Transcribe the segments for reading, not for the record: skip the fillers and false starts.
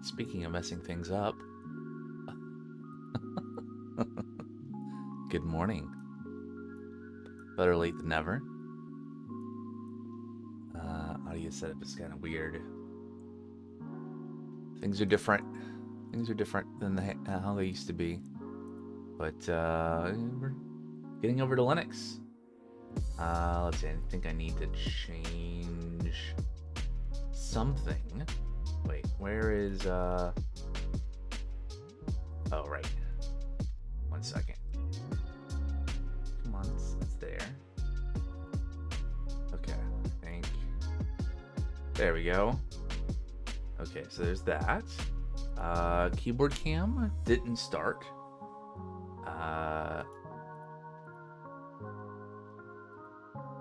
speaking of messing things up, good morning. Better late than never. Audio setup is kind of weird. Things are different. Things are different than how they used to be. But we're getting over to Linux. Let's see. I think I need to change something. Wait, where is Oh, right. 1 second. Come on, it's there. Okay, I think. There we go. Okay, so there's that. Keyboard cam didn't start.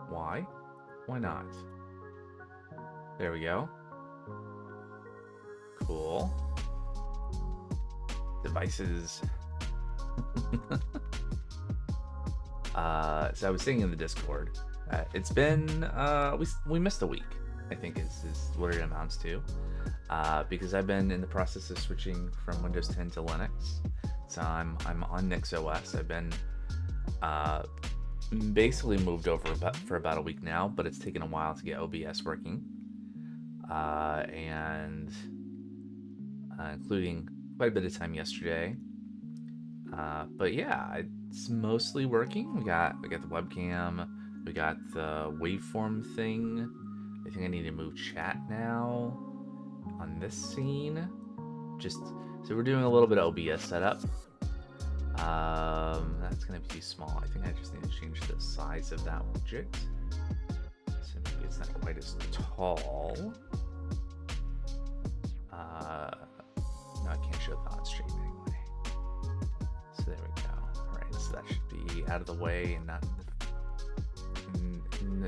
Why? Why not? There we go. Cool. Devices. So I was saying in the Discord, it's been we missed a week, I think is what it amounts to, because I've been in the process of switching from Windows 10 to Linux. So I'm on NixOS. I've been basically moved over for about a week now, but it's taken a while to get OBS working, and including quite a bit of time yesterday. But yeah, it's mostly working. We got the webcam, we got the waveform thing. I think I need to move chat now on this scene. So we're doing a little bit of OBS setup. That's gonna be too small. I think I just need to change the size of that widget. So maybe it's not quite as tall. No, I can't show the on stream anyway. So there we go. All right, so that should be out of the way and not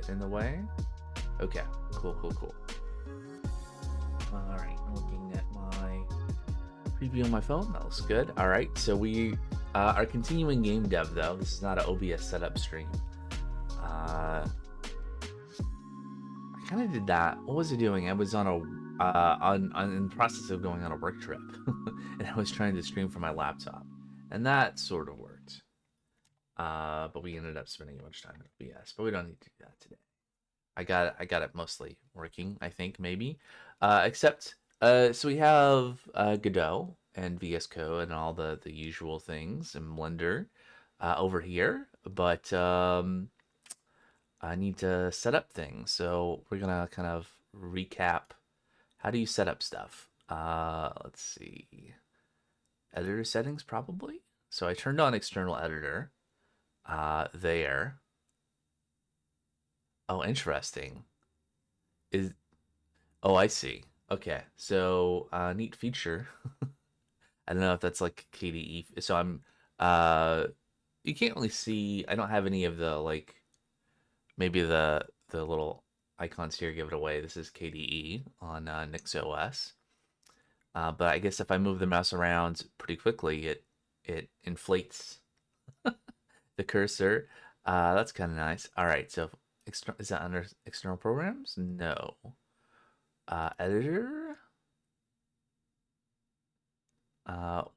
in the way. Okay, cool. All right, looking at my preview on my phone, that looks good. All right, so we are continuing game dev though. This is not an OBS setup stream. I kind of did that. What was I doing? I was on in the process of going on a work trip, and I was trying to stream from my laptop, and that sort of worked. But we ended up spending a bunch of time in OBS, but we don't need to do that today. I got it mostly working, I think, maybe. Except so we have Godot and VS Code and all the usual things in Blender over here, but I need to set up things. So we're gonna kind of recap. How do you set up stuff? Let's see. Editor settings, probably. So I turned on external editor there. Oh, interesting. Oh, I see. Okay, so neat feature. I don't know if that's like KDE. So I'm you can't really see. I don't have any of the like maybe the little icons here give it away. This is KDE on NixOS. But I guess if I move the mouse around pretty quickly, it inflates the cursor. That's kind of nice. All right, so is that under external programs? No. Editor.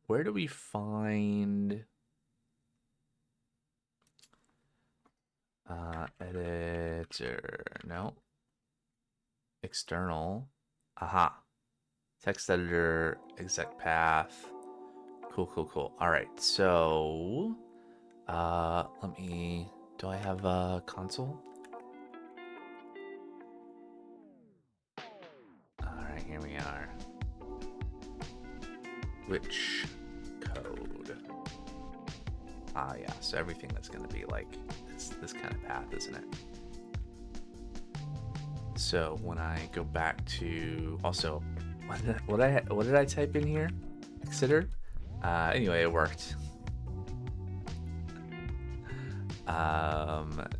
Where do we find editor? No. External. Aha. Text editor, exec path. Cool. All right, so let me. Do I have a console? All right, here we are. Which code? Ah, yeah. So everything that's going to be like this kind of path, isn't it? So when I go back to also, what did I type in here? Consider. Anyway, it worked.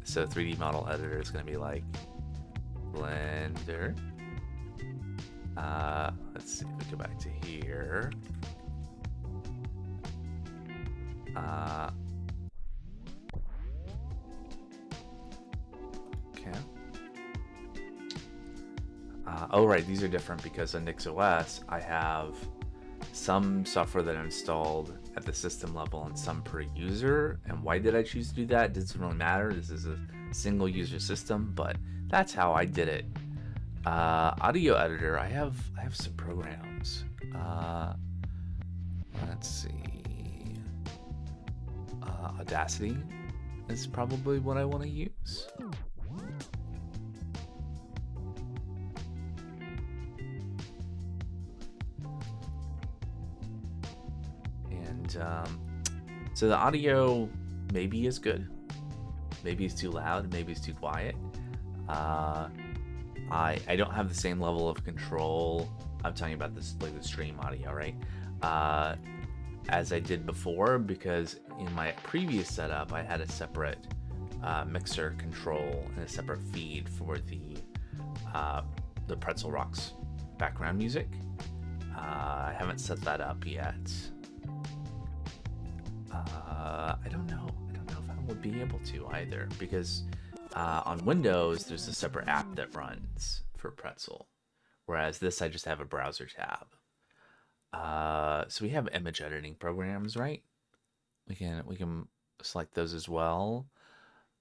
So 3D model editor is going to be like Blender. Let's see if we go back to here. Okay. Oh, right. These are different because on NixOS, I have some software that I installed at the system level and some per user. And why did I choose to do that? It doesn't really matter. This is a single user system, but that's how I did it. Audio editor, I have some programs. Let's see. Audacity is probably what I want to use. And so the audio maybe is good. Maybe it's too loud. Maybe it's too quiet. I don't have the same level of control. I'm talking about this, like the stream audio, right? As I did before, because in my previous setup, I had a separate mixer control and a separate feed for the Pretzel Rocks background music. I haven't set that up yet. I don't know if I would be able to either, because on Windows, there's a separate app that runs for Pretzel, whereas this I just have a browser tab. So we have image editing programs, right? We can select those as well.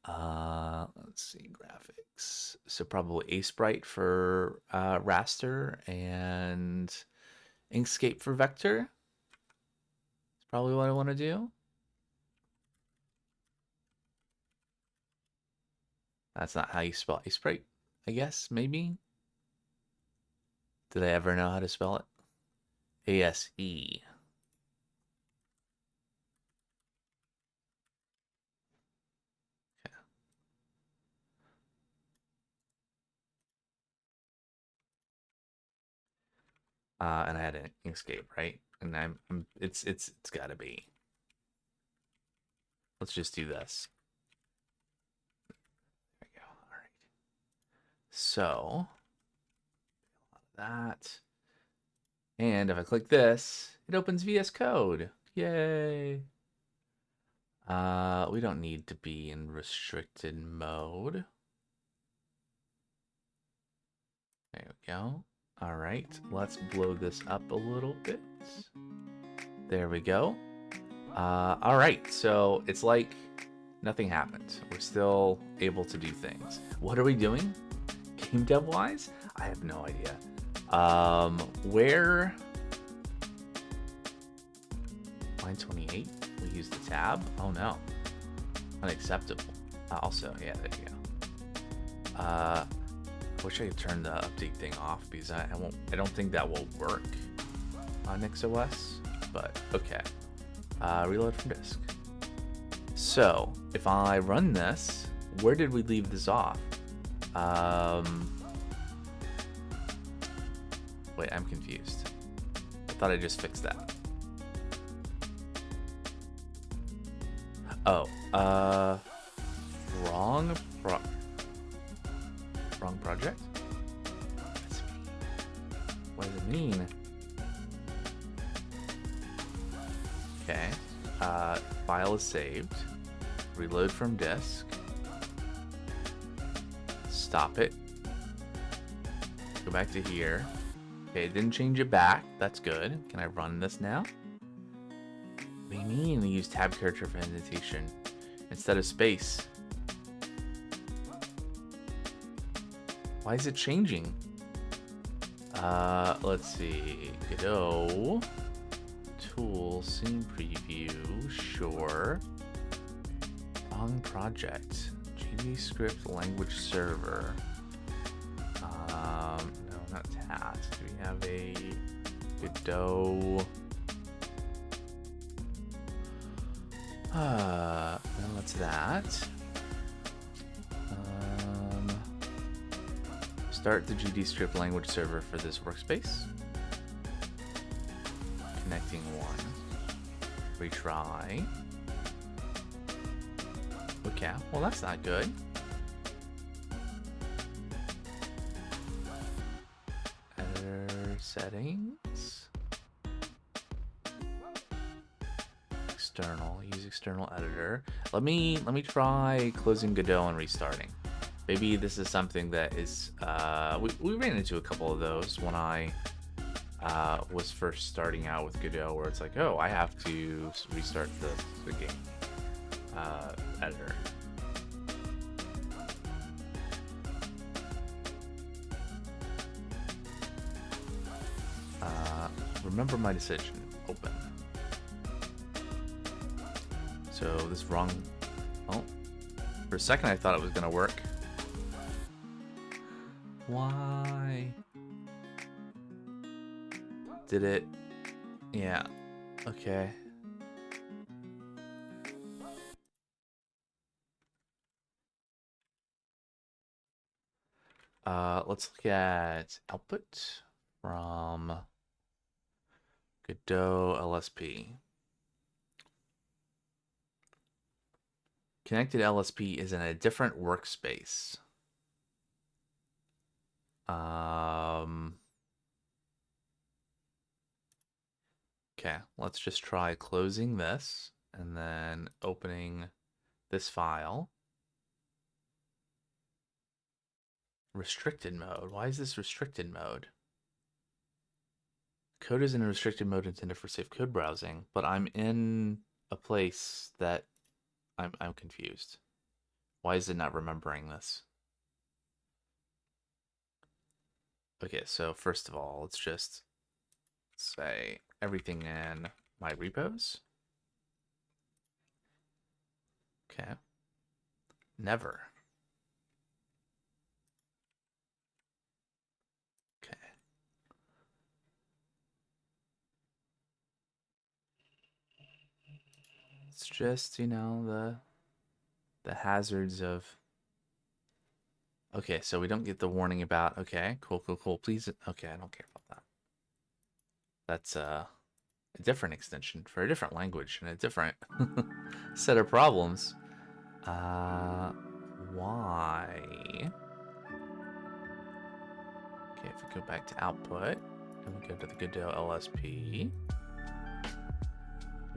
Let's see, graphics. So probably Aseprite for raster and Inkscape for vector. It's probably what I want to do. That's not how you spell Aseprite, I guess, maybe. Did I ever know how to spell it? A-S-E. Okay. And I had an Inkscape, right? And it's gotta be. Let's just do this. There we go. All right. So that. And if I click this, it opens VS Code. Yay. We don't need to be in restricted mode. There we go. All right, let's blow this up a little bit. There we go. All right, so it's like nothing happened. We're still able to do things. What are we doing? Game dev wise? I have no idea. Where? Line 28, we use the tab. Oh no, unacceptable. Also, yeah, there you go. I wish I could turn the update thing off because I don't think that will work on NixOS, but okay. Reload from disk. So if I run this, where did we leave this off? Wait, I'm confused. I thought I just fixed that. Oh, wrong project? What does it mean? Okay, file is saved. Reload from disk. Stop it. Go back to here. Okay, it didn't change it back. That's good. Can I run this now? What do you mean we use tab character for indentation instead of space? Why is it changing? Let's see. Godot. Tool, scene preview, sure. Wrong project. GDScript language server. No, not task. Do we have a Godot? What's that? Start the GDScript language server for this workspace. Connecting one. Retry. Okay, well that's not good. Editor settings. External. Use external editor. Let me try closing Godot and restarting. Maybe this is something that is we ran into a couple of those when I was first starting out with Godot, where it's like, oh, I have to restart the game editor. Remember my decision. Open. So this wrong. Oh, for a second I thought it was gonna work. Why? Did it? Yeah. Okay. Let's look at output from Godot LSP. Connected LSP is in a different workspace. Okay, let's just try closing this and then opening this file. Restricted mode. Why is this restricted mode? Code is in a restricted mode intended for safe code browsing, but I'm in a place that I'm confused. Why is it not remembering this? Okay, so first of all, let's just say everything in my repos. Okay. Never. Okay. It's just, you know, the hazards of. Okay, so we don't get the warning about, okay, cool. Please, okay, I don't care about that. That's a different extension for a different language and a different set of problems. Why? Okay, if we go back to output and we go to the Godot LSP.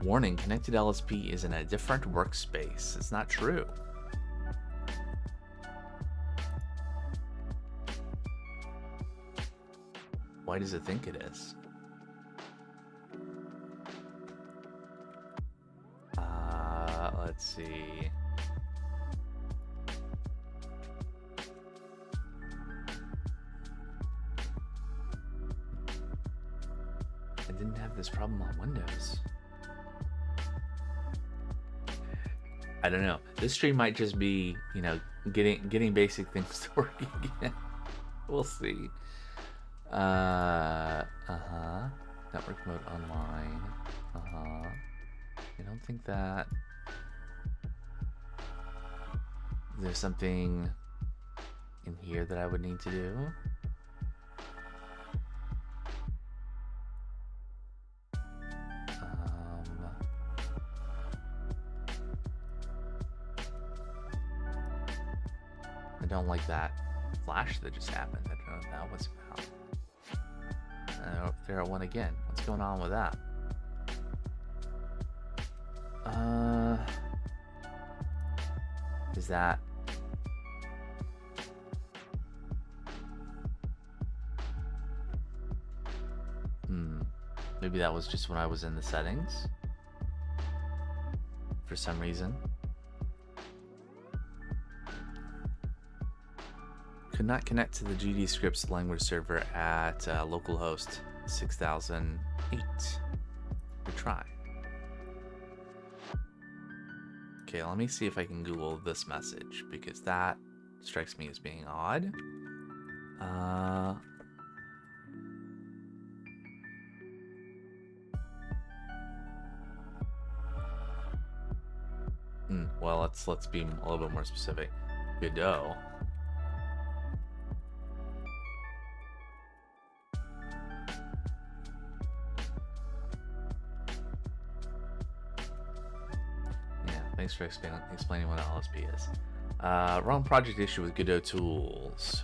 Warning, connected LSP is in a different workspace. It's not true. Why does it think it is? Let's see. I didn't have this problem on Windows. I don't know. This stream might just be, you know, getting basic things to work again. We'll see. Network mode online. I don't think that there's something in here that I would need to do. I don't like that flash that just happened. I don't know what that was about. There it went again. What's going on with that? Is that... Maybe that was just when I was in the settings. For some reason. Could not connect to the GD scripts language server at localhost 6008. Retry. Okay, let me see if I can Google this message, because that strikes me as being odd. Well, let's be a little bit more specific. Godot. Thanks for explaining what LSP is. Wrong project issue with Godot tools.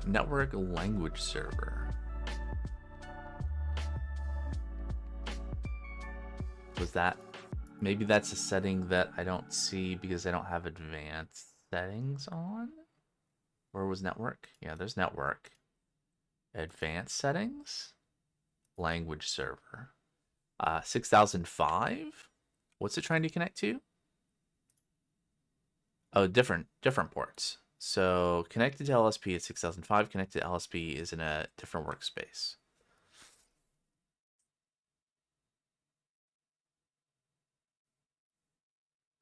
Network language server. Was that... Maybe that's a setting that I don't see because I don't have advanced settings on? Where was network? Yeah, there's network. Advanced settings. Language server. 6005. What's it trying to connect to? Oh, different ports. So connected to LSP at 6005. Connected to LSP is in a different workspace.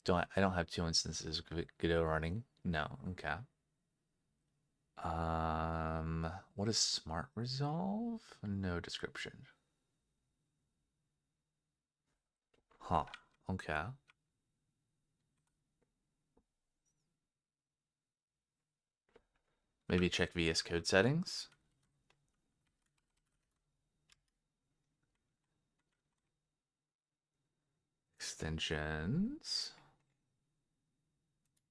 I don't have 2 instances of Godot running. No. Okay. What is Smart Resolve? No description. Huh. Okay. Maybe check VS Code settings. Extensions.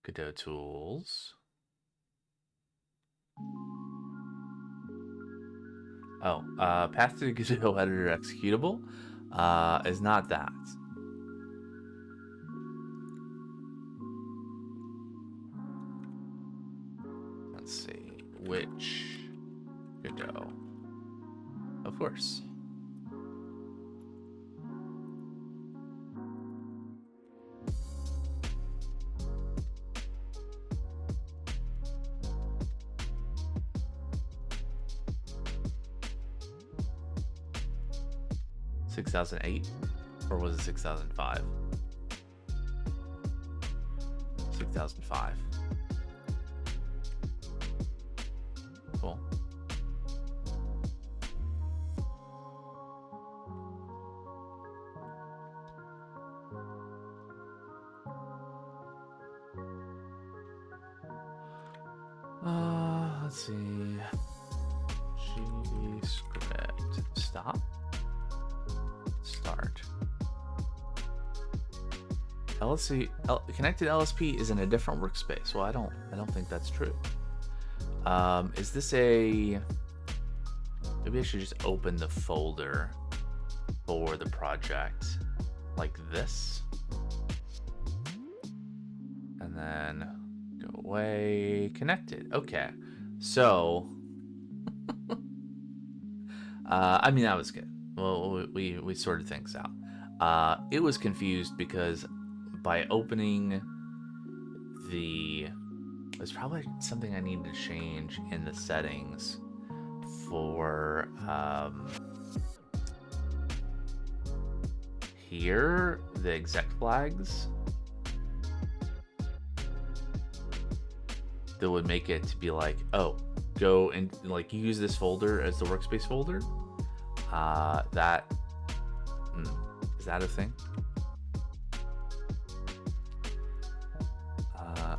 Godot tools. Oh, path to Godot editor executable is not that. Let's see. Which Godot? Of course. $6,008, or was it 6,005? 6,005. Cool. Let's see. G script stop. Start. Connected LSP is in a different workspace. Well, I don't think that's true. Is this a? Maybe I should just open the folder for the project like this, and then go away. Connected. Okay, so I mean that was good. Well, we sorted things out. It was confused because by opening there's probably something I need to change in the settings for here, the exec flags that would make it to be like, oh, go and like use this folder as the workspace folder. Is that a thing?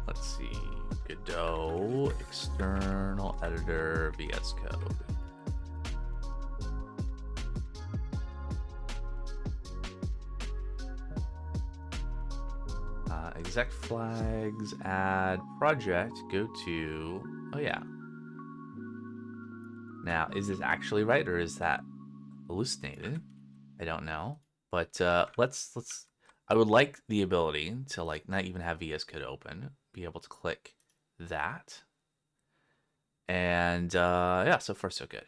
Let's see. Godot external editor VS Code. Exec flags, add project, go to, oh yeah. Now, is this actually right or is that hallucinated? I don't know. But let's I would like the ability to like not even have VS Code open, be able to click that. And yeah, so far so good.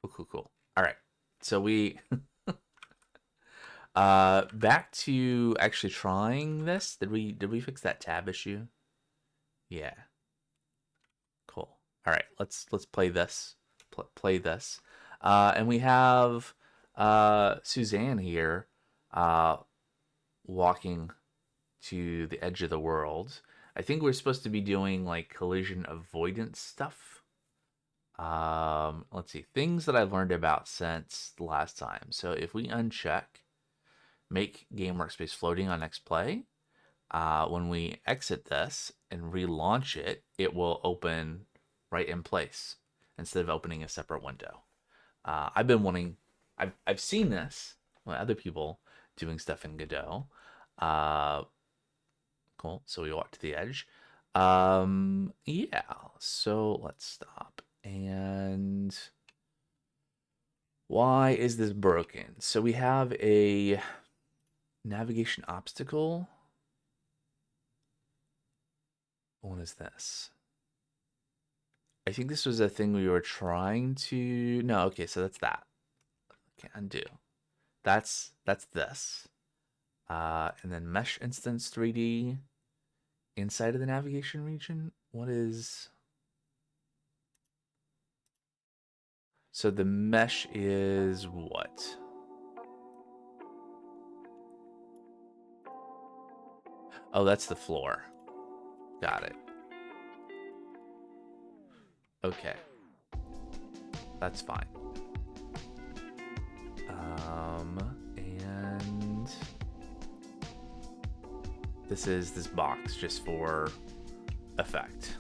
Cool. All right. So we back to actually trying this. Did we fix that tab issue? Yeah. Cool. All right. Let's play this. Play this. And we have Suzanne here walking to the edge of the world. I think we're supposed to be doing like collision avoidance stuff. Let's see, things that I've learned about since the last time. So if we uncheck make game workspace floating on next play, when we exit this and relaunch it, it will open right in place instead of opening a separate window. I've seen this with other people doing stuff in Godot. Cool. So we walk to the edge. Yeah. So let's stop. And why is this broken? So we have a navigation obstacle. What is this? I think this was a thing we were trying to. No, okay, so that's that. Okay, undo. That's this. And then mesh instance 3D inside of the navigation region. What is? So the mesh is what? Oh, that's the floor. Got it. Okay. That's fine. And this is this box just for effect.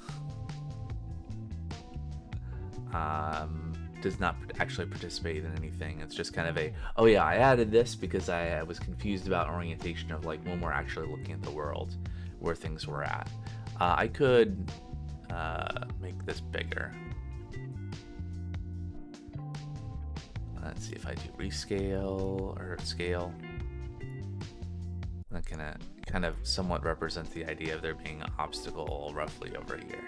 Does not actually participate in anything. It's just kind of a, oh yeah, I added this because I was confused about orientation of like when we're actually looking at the world, where things were at. I could make this bigger. Let's see if I do rescale or scale. That kind of somewhat represents the idea of there being an obstacle roughly over here.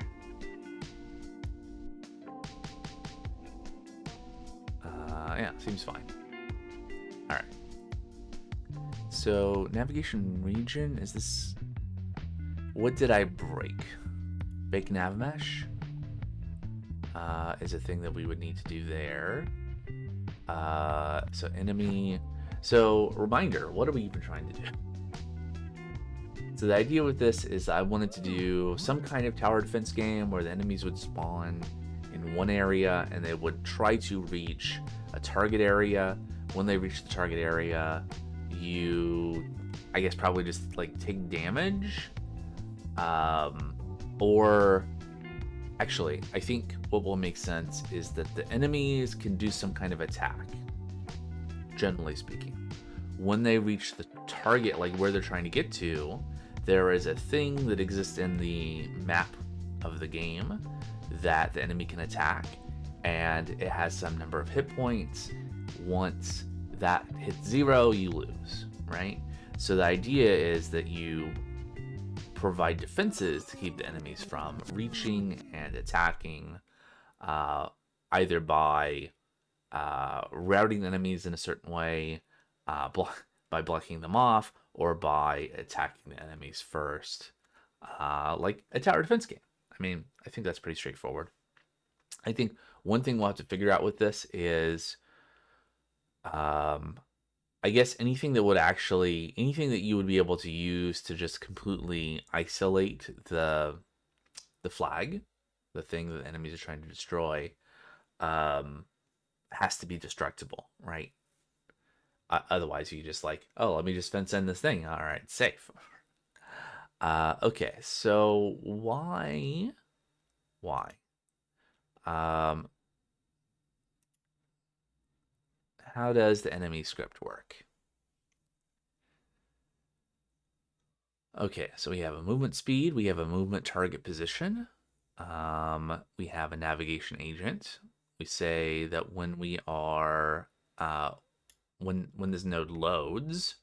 Yeah, seems fine. All right. So navigation region, is this? What did I break? Bake nav mesh is a thing that we would need to do there. So enemy. So reminder, what are we even trying to do? So the idea with this is I wanted to do some kind of tower defense game where the enemies would spawn in one area and they would try to reach a target area. When they reach the target area, you, I guess, probably just like take damage. Or actually, I think what will make sense is that the enemies can do some kind of attack, generally speaking. When they reach the target, like where they're trying to get to, there is a thing that exists in the map of the game that the enemy can attack, and it has some number of hit points. Once that hits 0, you lose, right? So the idea is that you provide defenses to keep the enemies from reaching and attacking, either by routing the enemies in a certain way, by blocking them off, or by attacking the enemies first, like a tower defense game. I mean, I think that's pretty straightforward. I think one thing we'll have to figure out with this is, I guess anything that you would be able to use to just completely isolate the flag, the thing that the enemies are trying to destroy, has to be destructible, right? Otherwise, you just like, oh, let me just fence in this thing. All right, safe. Okay, so why? How does the enemy script work? Okay, so we have a movement speed, we have a movement target position, we have a navigation agent. We say that when we are when this node loads,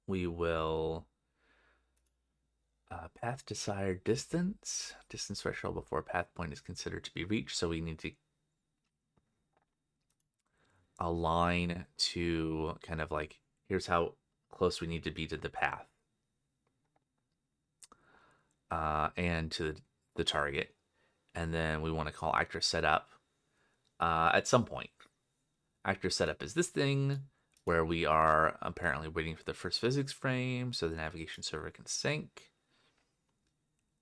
we will path desired distance threshold before a path point is considered to be reached. So we need to align to kind of like, here's how close we need to be to the path and to the target. And then we want to call actor setup at some point. Actor setup is this thing where we are apparently waiting for the first physics frame so the navigation server can sync.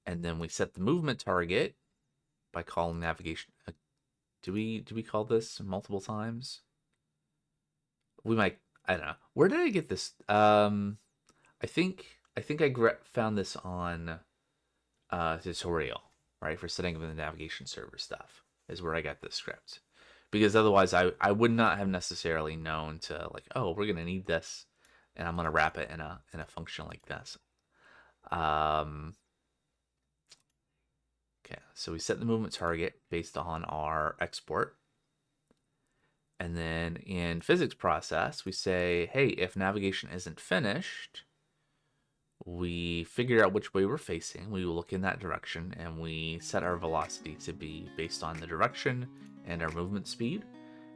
And then we set the movement target by calling navigation. Do we call this multiple times? We might. I don't know. Where did I get this? I think I found this on tutorial, right, for setting up the navigation server stuff is where I got this script. Because otherwise I would not have necessarily known to like, oh, we're gonna need this, and I'm gonna wrap it in a function like this. Okay, so we set the movement target based on our export. And then in physics process, we say, hey, if navigation isn't finished, we figure out which way we're facing. We will look in that direction, and we set our velocity to be based on the direction and our movement speed,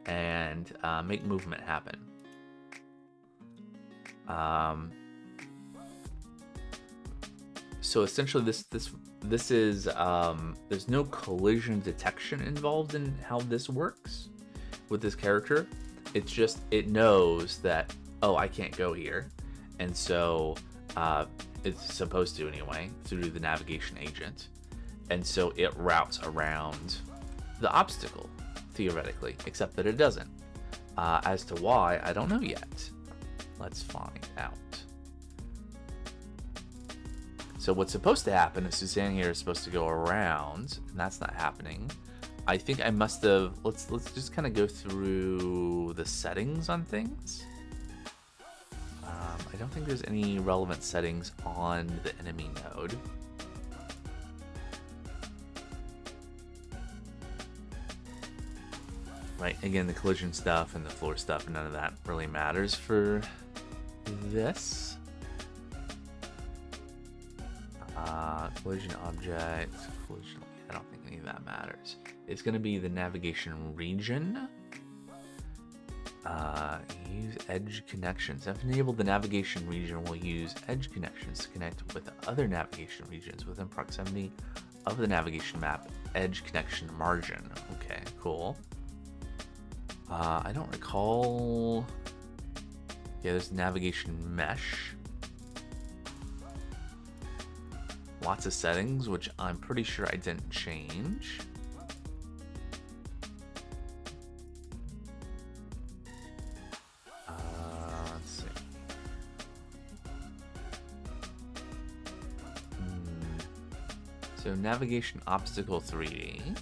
and make movement happen. So essentially, this is there's no collision detection involved in how this works with this character. It's just it knows that, oh, I can't go here, and so it's supposed to anyway through the navigation agent, and so it routes around the obstacle theoretically, except that it doesn't. As to why, I don't know yet. Let's find out. So what's supposed to happen is Suzanne here is supposed to go around, and that's not happening. I think I must have, let's just kind of go through the settings on things. I don't think there's any relevant settings on the enemy node. Right, again, the collision stuff and the floor stuff, none of that really matters for this. Collision object, collision, I don't think any of that matters. It's going to be the navigation region. Use edge connections. If enabled, the navigation region will use edge connections to connect with other navigation regions within proximity of the navigation map edge connection margin. Okay, cool. I don't recall. Yeah, there's navigation mesh. Lots of settings, which I'm pretty sure I didn't change. Let's see. So navigation obstacle 3D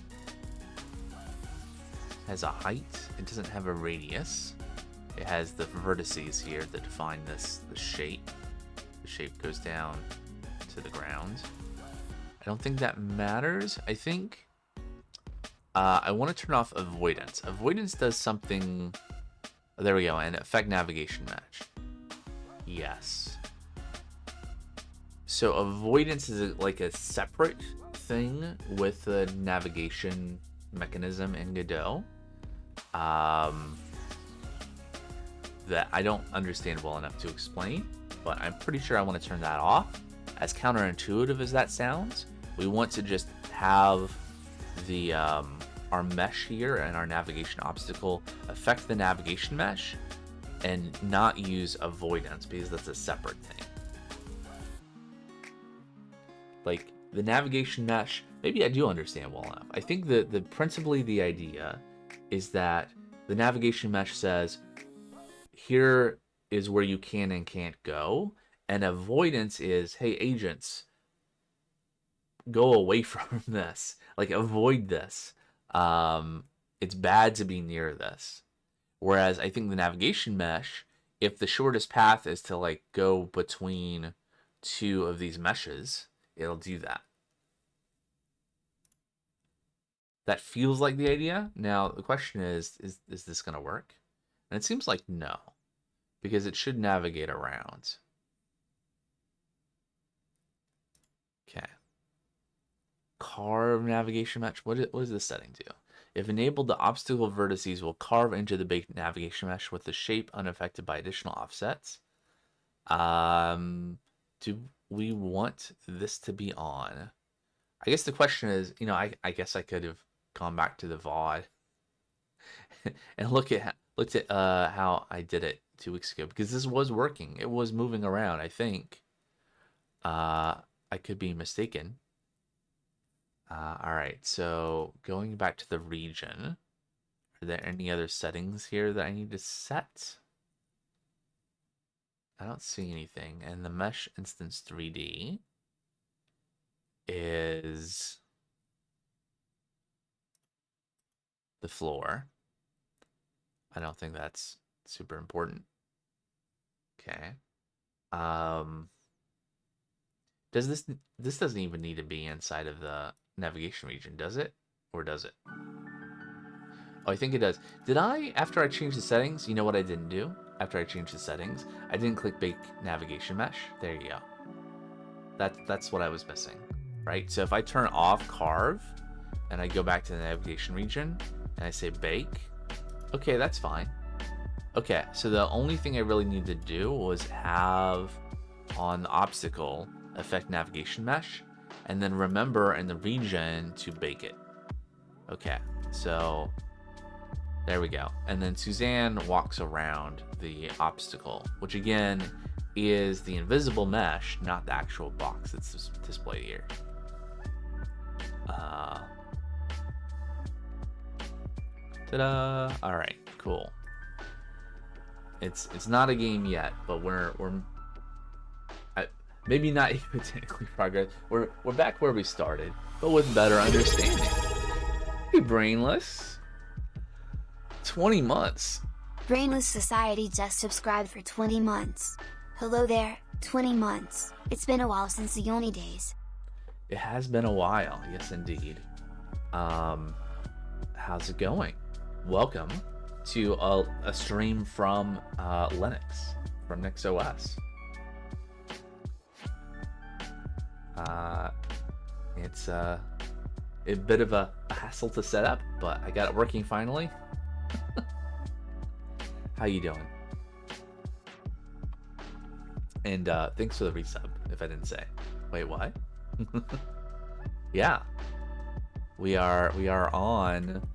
has a height. It doesn't have a radius. It has the vertices here that define this, the shape. The shape goes down to the ground. I don't think that matters. I think I want to turn off avoidance. Avoidance does something. Oh, there we go. And affect navigation match. Yes. So avoidance is like a separate thing with the navigation mechanism in Godot. That I don't understand well enough to explain, but I'm pretty sure I want to turn that off. As counterintuitive as that sounds, we want to just have the our mesh here and our navigation obstacle affect the navigation mesh and not use avoidance, because that's a separate thing. Like the navigation mesh, maybe I do understand well enough. I think the principally the idea is that the navigation mesh says here is where you can and can't go. And avoidance is, hey, agents, go away from this. Like, avoid this. It's bad to be near this. Whereas I think the navigation mesh, if the shortest path is to, like, go between two of these meshes, it'll do that. That feels like the idea. Now, the question is this going to work? And it seems like no, because it should navigate around. Okay. Carve navigation mesh. What does this setting do? If enabled, the obstacle vertices will carve into the baked navigation mesh with the shape unaffected by additional offsets. Do we want this to be on? I guess the question is, you know, I guess I could have gone back to the VOD and looked at how I did it 2 weeks ago, because this was working. It was moving around, I think. I could be mistaken. All right, so going back to the region, are there any other settings here that I need to set? I don't see anything. And the mesh instance 3D is the floor. I don't think that's super important. Okay. Does this doesn't even need to be inside of the navigation region, does it? Or does it? Oh, I think it does. Did I, after I changed the settings, you know what I didn't do? After I changed the settings, I didn't click Bake Navigation Mesh. There you go. That's what I was missing, right? So if I turn off carve and I go back to the navigation region and I say bake, okay, that's fine. Okay, so the only thing I really needed to do was have on the obstacle affect navigation mesh, and then remember in the region to bake it. Okay, so there we go. And then Suzanne walks around the obstacle, which again is the invisible mesh, not the actual box that's displayed here. Ta-da! All right, cool. It's not a game yet, but we're maybe not even technically progress. We're back where we started, but with better understanding. Hey, Brainless. 20 months. Brainless Society just subscribed for 20 months. Hello there, 20 months. It's been a while since the Yoni days. It has been a while, yes indeed. How's it going? Welcome to a stream from Linux, from NixOS. It's a bit of a hassle to set up, but I got it working finally. How you doing? And thanks for the resub, if I didn't say. Wait, what? Yeah. We are on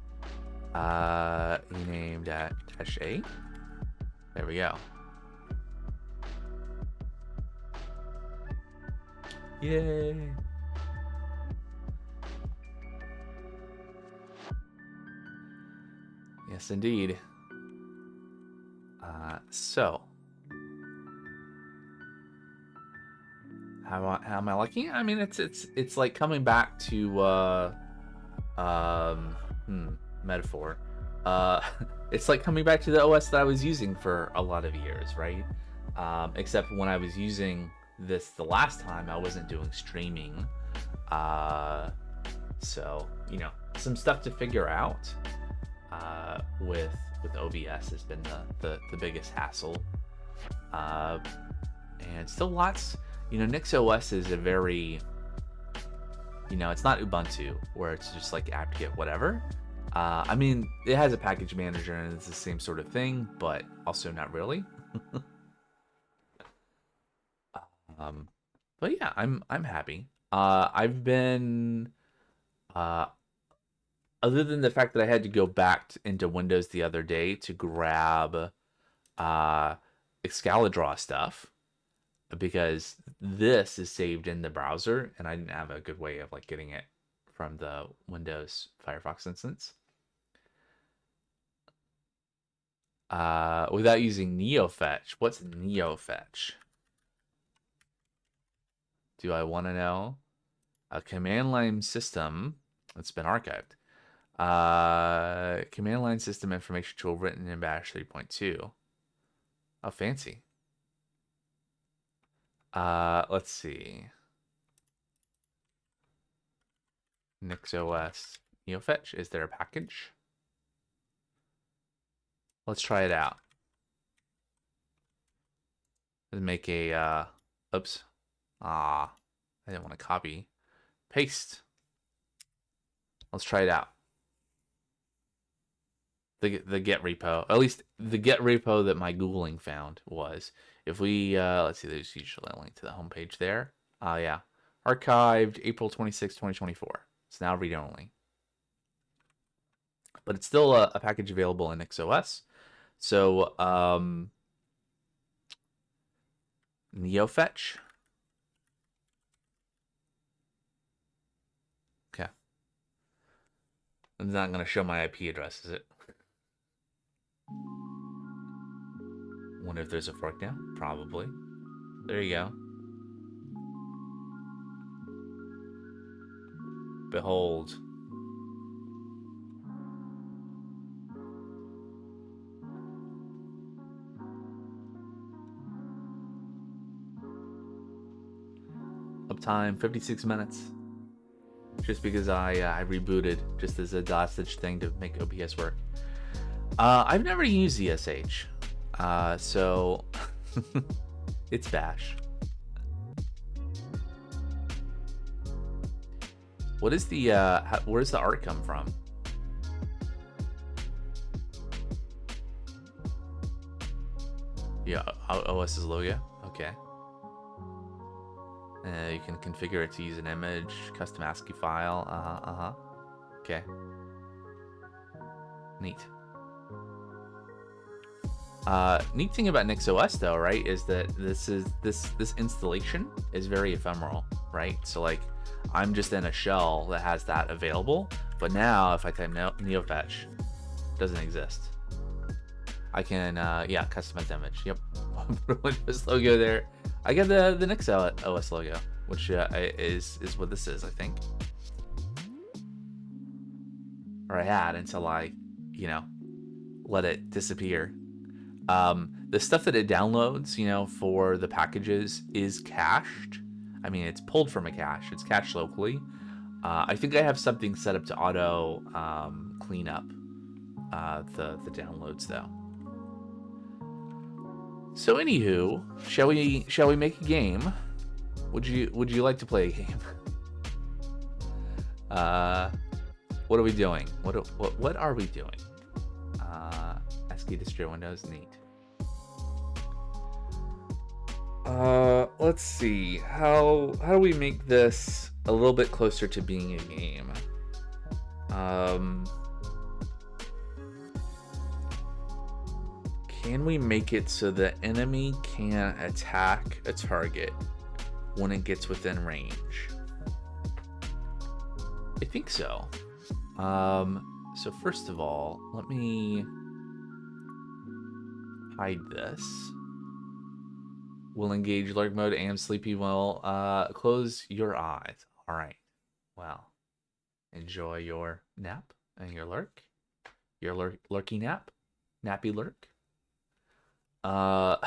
named at dash 8. There we go. Yay. Yes, indeed. So how am I liking it? I mean, it's like coming back to metaphor. It's like coming back to the OS that I was using for a lot of years, right? Except when I was using this the last time, I wasn't doing streaming. So, you know, some stuff to figure out with OBS has been the biggest hassle. And still lots, you know, NixOS is a very, you know, it's not Ubuntu where it's just like apt-get whatever. I mean, it has a package manager and it's the same sort of thing, but also not really. But yeah, I'm happy. I've been other than the fact that I had to go back into Windows the other day to grab Excalidraw stuff because this is saved in the browser and I didn't have a good way of like getting it from the Windows Firefox instance. Without using NeoFetch. What's NeoFetch? Do I want to know? A command line system that's been archived. Command line system information tool written in Bash 3.2. Oh, fancy. Let's see. NixOS NeoFetch. Is there a package? Let's try it out. Let's make a oops. I didn't want to copy. Paste. Let's try it out. The Git repo, at least the Git repo that my Googling found was, if we, let's see, there's usually a link to the homepage there. Yeah. Archived April 26, 2024. It's now read-only. But it's still a package available in NixOS. So, NeoFetch. Okay. It's not going to show my IP address, is it? Wonder if there's a fork now? Probably. There you go. Behold. Uptime 56 minutes. Just because I rebooted just as a dosage thing to make OBS work. I've never used ESH. So it's Bash. What is the where does the art come from? Yeah, OS's logo. Okay. You can configure it to use an image, custom ASCII file. Okay. Neat. Neat thing about NixOS though, right, is that this installation is very ephemeral, right? So like, I'm just in a shell that has that available, but now if I type neofetch, it doesn't exist. I can yeah, customize image. Yep, Windows logo there. I get the NixOS logo, which is what this is, I think, or I had until I, you know, let it disappear. The stuff that it downloads, you know, for the packages is cached. I mean, it's pulled from a cache. It's cached locally. I think I have something set up to auto clean up the downloads though. So anywho, shall we make a game? Would you like to play a game? What are we doing? What are we doing? ASCII distro Windows, neat. Let's see. How do we make this a little bit closer to being a game? Can we make it so the enemy can attack a target when it gets within range? I think so. So first of all, let me hide this. Will engage lurk mode and sleepy will close your eyes. All right. Well, enjoy your nap and your lurk. Your lurky nap. Nappy lurk. All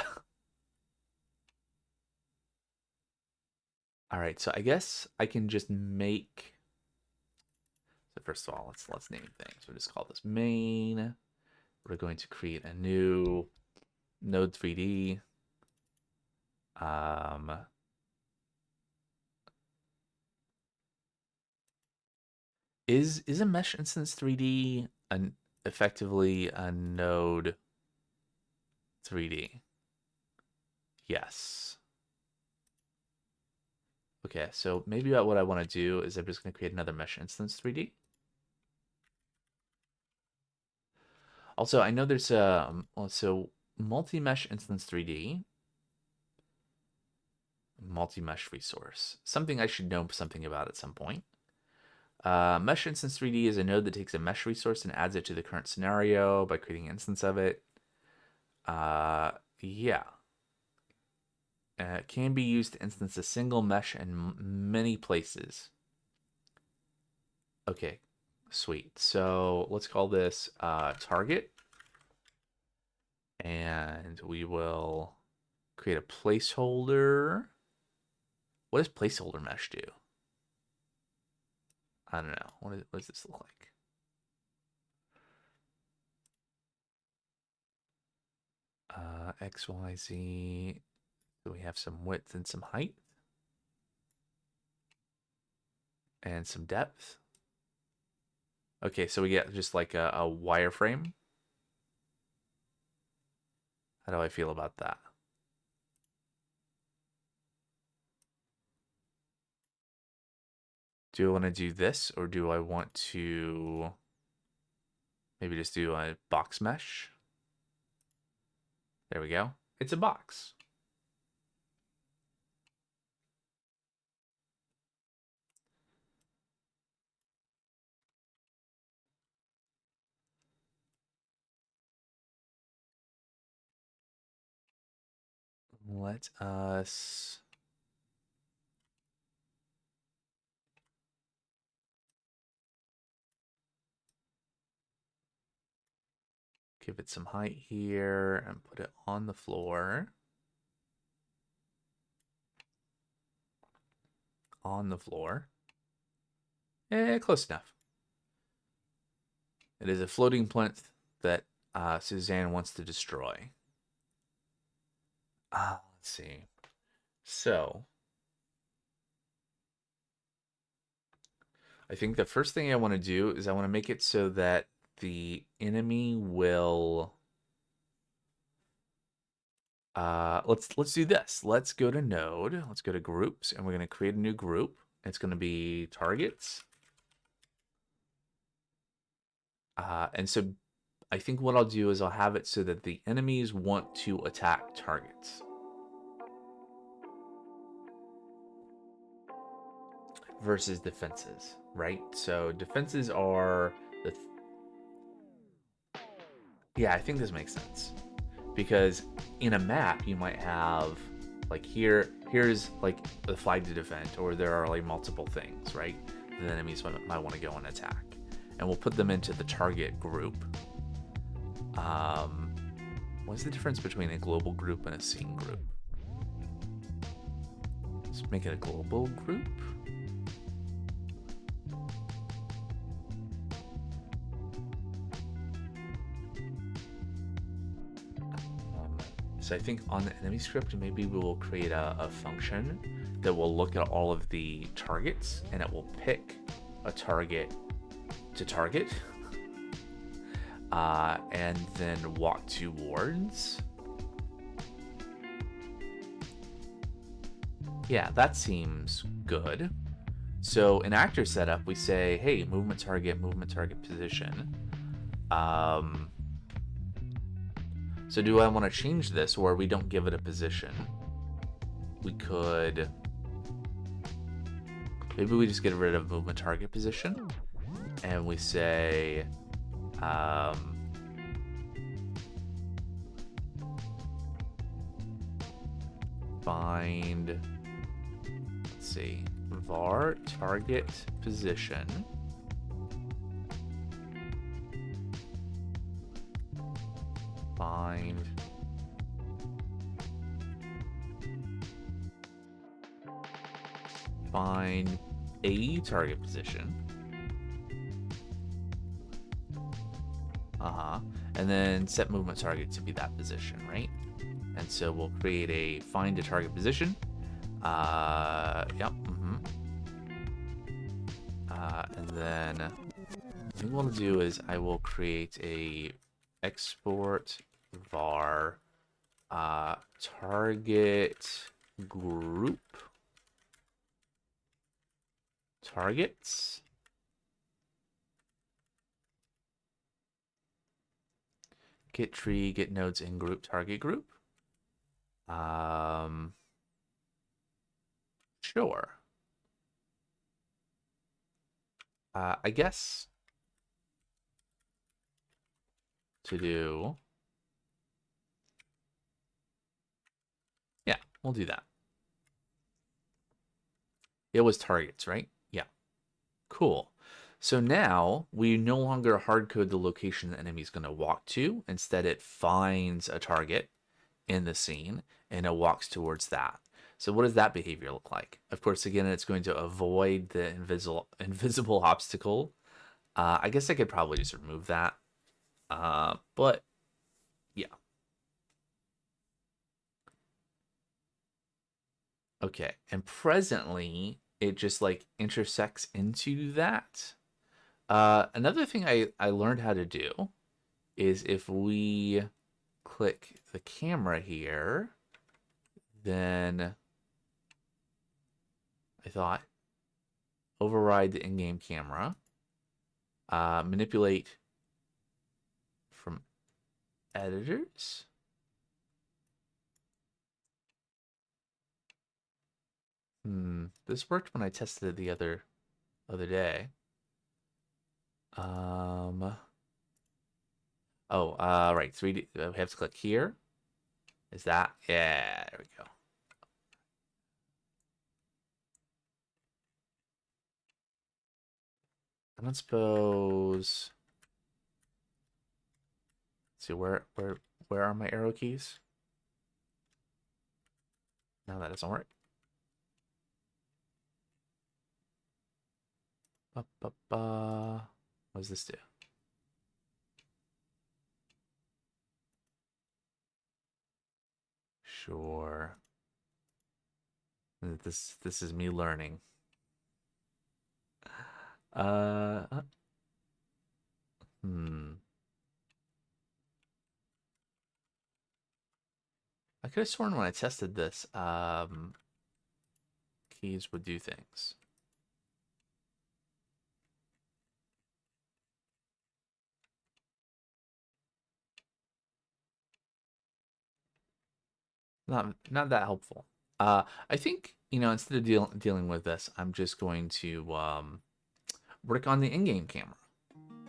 right, so I guess I can just make. So first of all, let's name things. We'll just call this main. We're going to create a new node 3D. Is a mesh instance 3D effectively a node 3D? Yes. Okay, so maybe what I want to do is I'm just going to create another mesh instance 3D. Also, I know there's a also multi-mesh instance 3D, multi-mesh resource. Something I should know something about at some point. Mesh instance 3D is a node that takes a mesh resource and adds it to the current scenario by creating an instance of it. Yeah. It can be used to instance a single mesh in many places. Okay, sweet. So let's call this target. And we will create a placeholder. What does placeholder mesh do? I don't know. What does this look like? X, Y, Z. So we have some width and some height. And some depth. Okay, so we get just like a wireframe. How do I feel about that? Do I want to do this, or do I want to maybe just do a box mesh? There we go. It's a box. Let us give it some height here and put it on the floor. On the floor. Close enough. It is a floating plinth that Suzanne wants to destroy. Let's see. So I think the first thing I want to do is I want to make it so that the enemy will let's do this. Let's go to node, let's go to groups, and we're going to create a new group. It's going to be targets. And so I think what I'll do is I'll have it so that the enemies want to attack targets versus defenses, right? So defenses are the yeah, I think this makes sense. Because in a map you might have like here's like the flag to defend, or there are like multiple things, right? The enemies might want to go and attack. And we'll put them into the target group. What's the difference between a global group and a scene group? Let's make it a global group. So I think on the enemy script, maybe we will create a function that will look at all of the targets, and it will pick a target to target, and then walk towards. Yeah, that seems good. So in actor setup, we say, hey, movement target position. So do I want to change this where we don't give it a position? We could... Maybe we just get rid of movement target position. And we say... find... Let's see. var target position. Find a target position. And then set movement target to be that position, right? And so we'll create a find a target position. Yep. And then what we'll do is I will create a export var target group targets. Get tree, get nodes in group, target group. Sure. I guess to do. Yeah, we'll do that. It was targets, right? Yeah. Cool. So now we no longer hard code the location the enemy is going to walk to. Instead, it finds a target in the scene and it walks towards that. So what does that behavior look like? Of course, again, it's going to avoid the invisible obstacle. I guess I could probably just remove that. But yeah. Okay, and presently it just like intersects into that. Another thing I learned how to do is if we click the camera here, then I thought override the in-game camera, manipulate from editors. This worked when I tested it the other day. Right, 3D, we have to click here. Is that? Yeah, there we go. I don't suppose. Let's see, where are my arrow keys? No, that doesn't work. What does this do? Sure. This is me learning. Uh, uh, hmm. I could have sworn when I tested this, keys would do things. Not that helpful. I think, instead of dealing with this, I'm just going to work on the in-game camera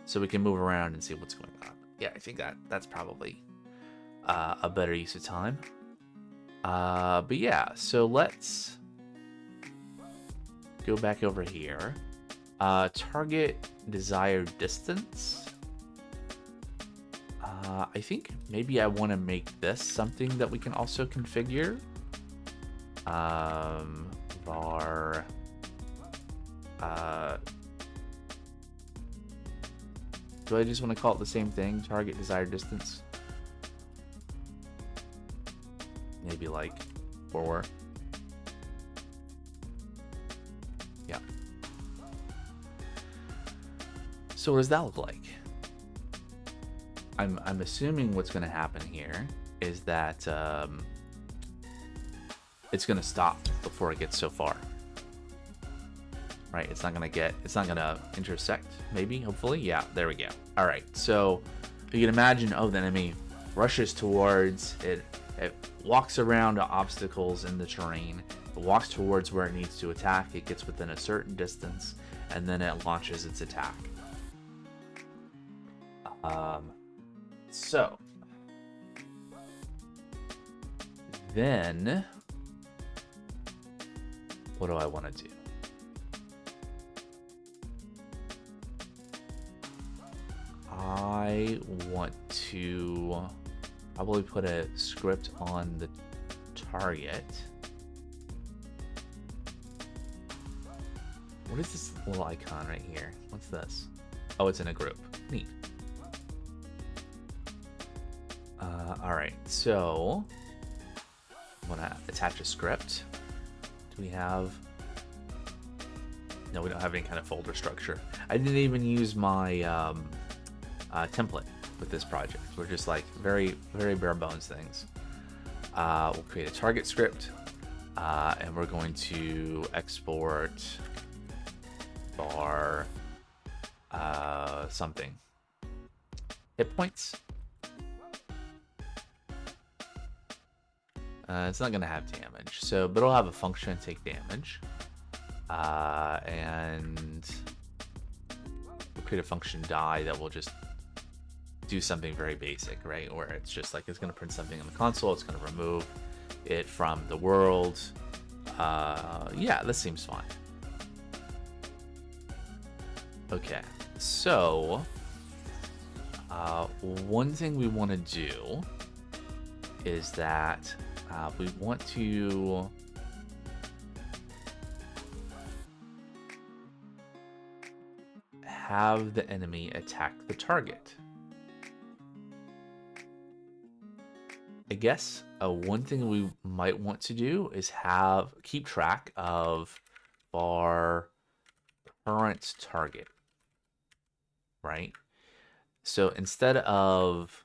so we can move around and see what's going on. Yeah, I think that's probably a better use of time. But yeah, so let's go back over here. Target desired distance. I think maybe I want to make this something that we can also configure. Var do I just want to call it the same thing? Target desired distance? Maybe like 4. Yeah. So what does that look like? I'm assuming what's going to happen here is that it's going to stop before it gets so far. Right? It's not going to intersect, maybe, hopefully. Yeah, there we go. All right. So you can imagine, the enemy rushes towards it. It walks around obstacles in the terrain. It walks towards where it needs to attack. It gets within a certain distance, and then it launches its attack. So then what do I want to do? I want to probably put a script on the target. What is this little icon right here? What's this? Oh, it's in a group. Neat. All right, so I'm gonna attach a script. Do we have? No, we don't have any kind of folder structure. I didn't even use my template with this project. We're just like very, very bare bones things. We'll create a target script, and we're going to export var something. Hit points. It's not going to have damage, but it'll have a function take damage. And we'll create a function die that will just do something very basic, right? Where it's just like it's going to print something in the console, it's going to remove it from the world. Yeah, this seems fine. Okay, so one thing we want to do is that we want to have the enemy attack the target. I guess one thing we might want to do is keep track of our current target, right? So instead of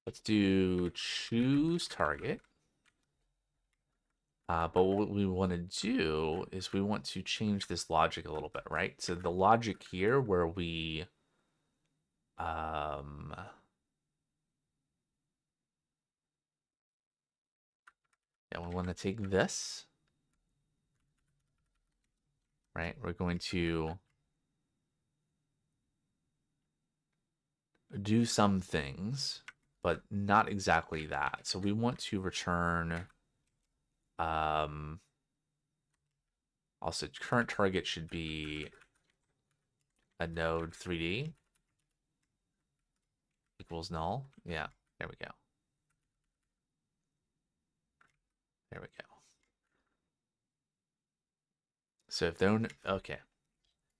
let's do choose target. But what we want to do is we want to change this logic a little bit, right? So the logic here where we yeah, we want to take this, right? We're going to do some things, but not exactly that. So we want to return also current target should be a node 3D equals null. Yeah, there we go. There we go. So if they're okay.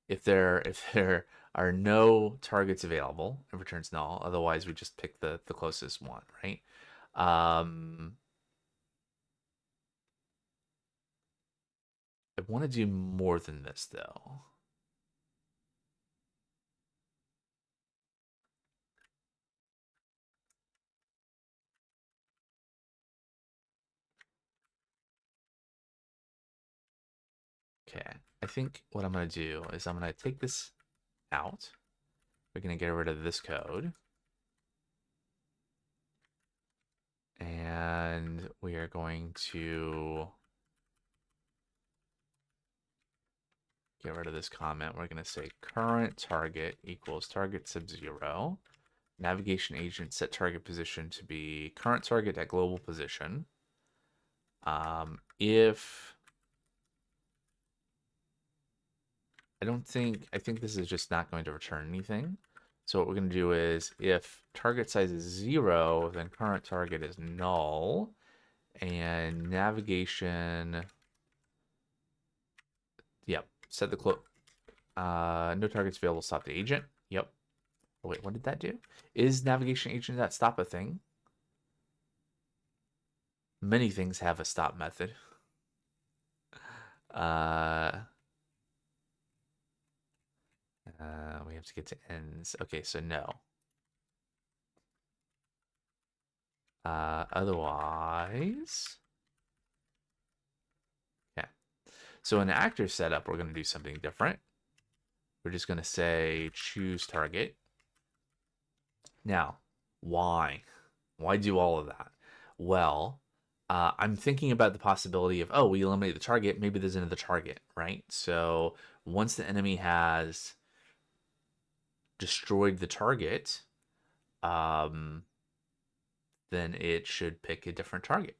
if there are no targets available, it returns null. Otherwise, we just pick the closest one, right? I want to do more than this though. Okay, I think what I'm going to do is I'm going to take this out. We're going to get rid of this code. And we are going to get rid of this comment. We're going to say current target equals target sub 0. Navigation agent set target position to be current target at global position. If I think this is just not going to return anything. So what we're going to do is if target size is 0, then current target is null. And navigation, yep, set the no targets available, stop the agent. Yep. Oh, wait, what did that do? Is navigation agent that stop a thing? Many things have a stop method. We have to get to ends. Okay, so no. Otherwise, yeah. So in the actor setup, we're going to do something different. We're just going to say choose target. Now, why? Why do all of that? Well, I'm thinking about the possibility of, oh, we eliminate the target. Maybe there's another target, right? So once the enemy has destroyed the target, then it should pick a different target.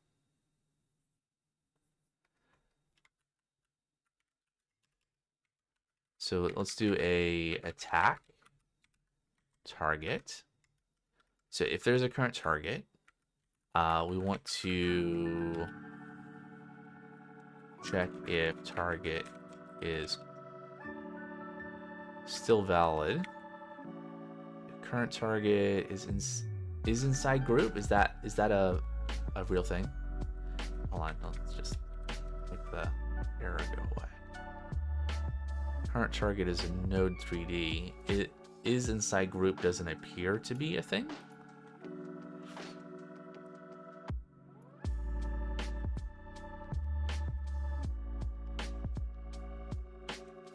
So let's do a attack target. So if there's a current target, we want to check if target is still valid. If current target is inside group. Is that a real thing? Hold on, let's just make the error go away. Current target is a node 3D. It is inside group doesn't appear to be a thing.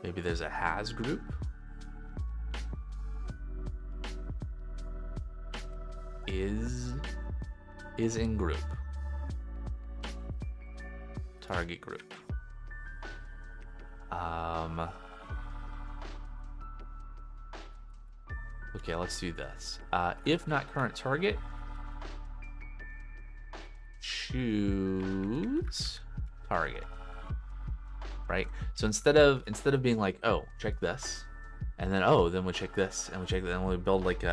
Maybe there's a has group. Is in group. Target group. Okay, let's do this. If not current target, choose target. Right? So instead of being like, oh, check this, and then then we check this, and we check that, and we build like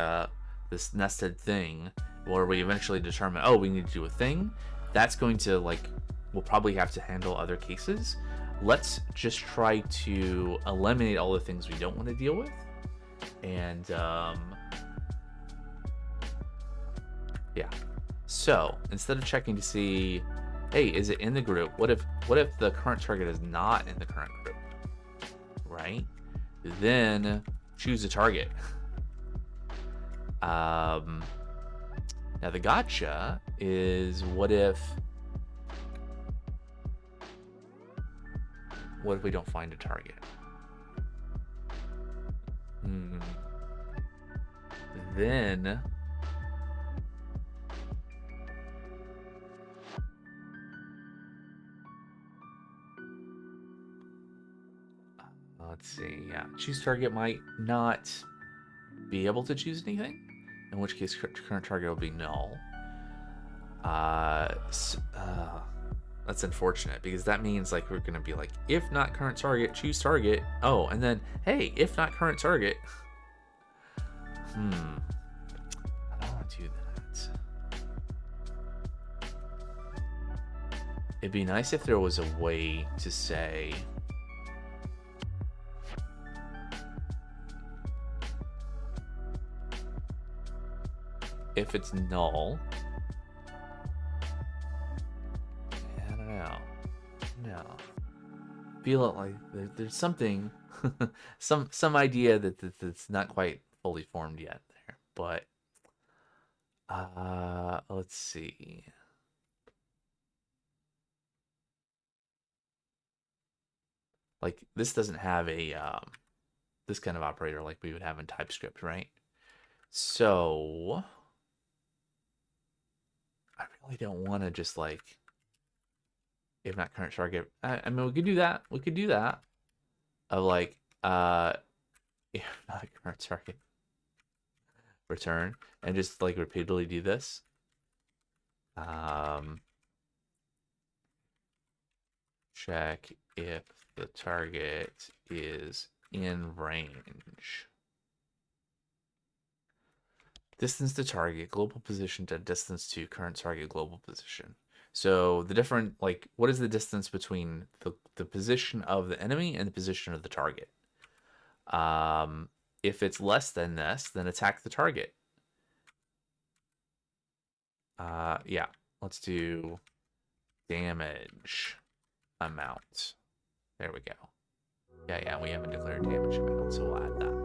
this nested thing where we eventually determine, oh, we need to do a thing. That's going to we'll probably have to handle other cases. Let's just try to eliminate all the things we don't want to deal with. And yeah. So instead of checking to see, hey, is it in the group? What if the current target is not in the current group? Right? Then choose a target. Now the gotcha is what if we don't find a target? Then let's see. Yeah, choose target might not be able to choose anything, in which case current target will be null. That's unfortunate, because that means we're gonna be like, if not current target, choose target. Oh, and then hey, if not current target. I don't want to do that. It'd be nice if there was a way to say, if it's null, I don't know. No, feel it like there's something, some idea that's not quite fully formed yet there. But let's see. Like this doesn't have a this kind of operator like we would have in TypeScript, right? So I really don't want to just like if not current target. I mean, we could do that. We could do that of like if not current target return and just like repeatedly do this. Um, check if the target is in range. Distance to target, global position to distance to current target global position. So the different, like, what is the distance between the position of the enemy and the position of the target? If it's less than this, then attack the target. Yeah, let's do damage amount. There we go. Yeah, we haven't declared damage amount, so we'll add that.